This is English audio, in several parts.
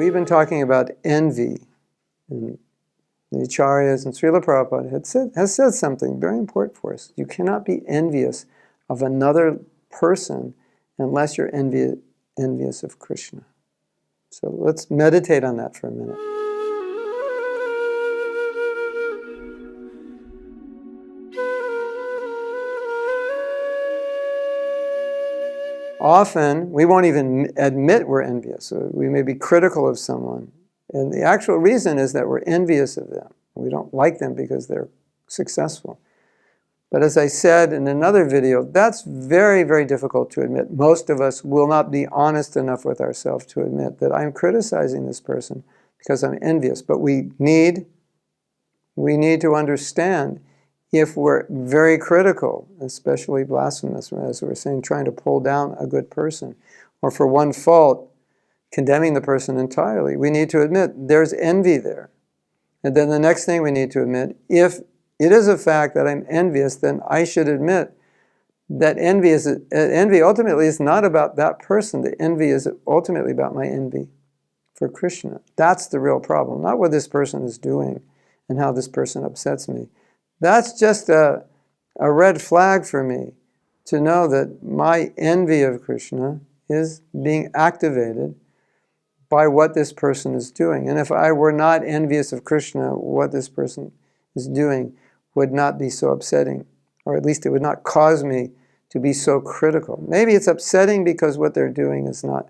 we've been talking about envy. And the acaryas and Srila Prabhupada has said something very important for us. You cannot be envious of another person unless you're envious of Krishna. So let's meditate on that for a minute. Often, we won't even admit we're envious. We may be critical of someone. And the actual reason is that we're envious of them. We don't like them because they're successful. But as I said in another video, that's very, very difficult to admit. Most of us will not be honest enough with ourselves to admit that I'm criticizing this person because I'm envious. But we need to understand, if we're very critical, especially blasphemous, as we're saying, trying to pull down a good person, or for one fault, condemning the person entirely, we need to admit there's envy there. And then the next thing we need to admit, if it is a fact that I'm envious, then I should admit that envy ultimately is not about that person. The envy is ultimately about my envy for Krishna. That's the real problem, not what this person is doing and how this person upsets me. That's just a red flag for me to know that my envy of Krishna is being activated by what this person is doing. And if I were not envious of Krishna, what this person is doing would not be so upsetting, or at least it would not cause me to be so critical. Maybe it's upsetting because what they're doing is not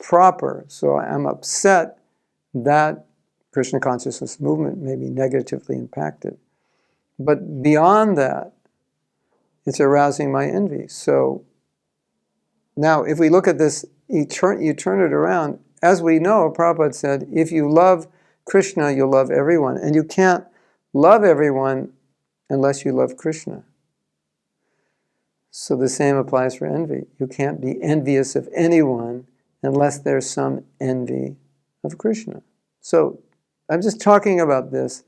proper, so I'm upset that Krishna consciousness movement may be negatively impacted. But beyond that, it's arousing my envy. So now, if we look at this, you turn it around. As we know, Prabhupada said, if you love Krishna, you'll love everyone. And you can't love everyone unless you love Krishna. So the same applies for envy. You can't be envious of anyone unless there's some envy of Krishna. So I'm just talking about this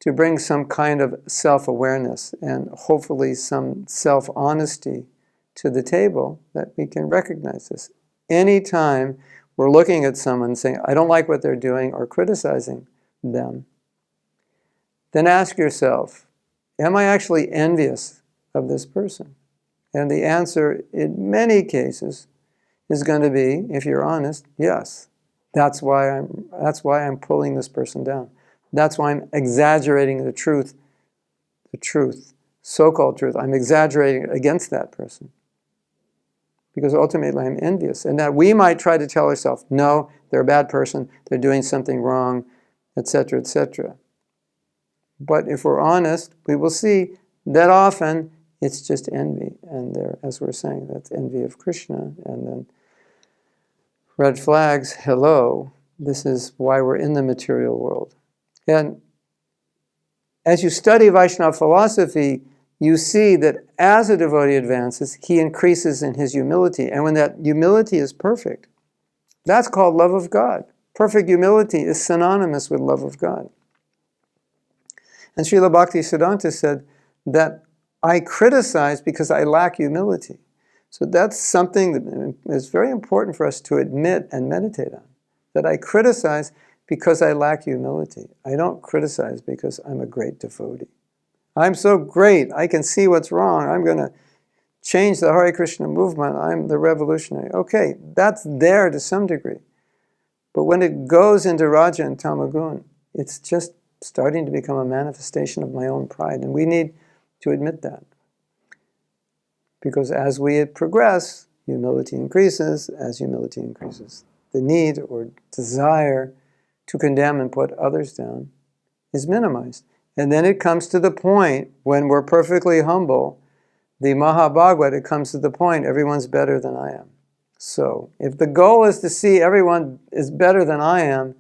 to bring some kind of self-awareness and hopefully some self-honesty to the table, that we can recognize this. Anytime we're looking at someone and saying, I don't like what they're doing, or criticizing them, then ask yourself, am I actually envious of this person? And the answer in many cases is going to be, if you're honest, yes. That's why I'm pulling this person down. That's why I'm exaggerating the truth, so-called truth. I'm exaggerating against that person. Because ultimately I'm envious. And that we might try to tell ourselves, no, they're a bad person, they're doing something wrong, etc., etc. But if we're honest, we will see that often it's just envy. And there, as we're saying, that's envy of Krishna. And then red flags, hello, this is why we're in the material world. And as you study Vaishnava philosophy, you see that as a devotee advances, he increases in his humility. And when that humility is perfect, that's called love of God. Perfect humility is synonymous with love of God. And Srila Bhaktisiddhanta said that I criticize because I lack humility. So that's something that is very important for us to admit and meditate on. That I criticize because I lack humility. I don't criticize because I'm a great devotee. I'm so great, I can see what's wrong, I'm going to change the Hare Krishna movement, I'm the revolutionary. Okay, that's there to some degree. But when it goes into Raja and Tamagun, it's just starting to become a manifestation of my own pride. And we need to admit that. Because as we progress, humility increases. As humility increases, the need or desire to condemn and put others down is minimized. And then it comes to the point when we're perfectly humble, the Mahabhagavad, it comes to the point everyone's better than I am. So if the goal is to see everyone is better than I am,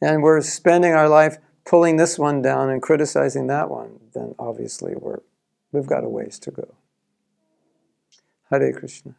and we're spending our life pulling this one down and criticizing that one, then obviously we've got a ways to go. Hare Krishna.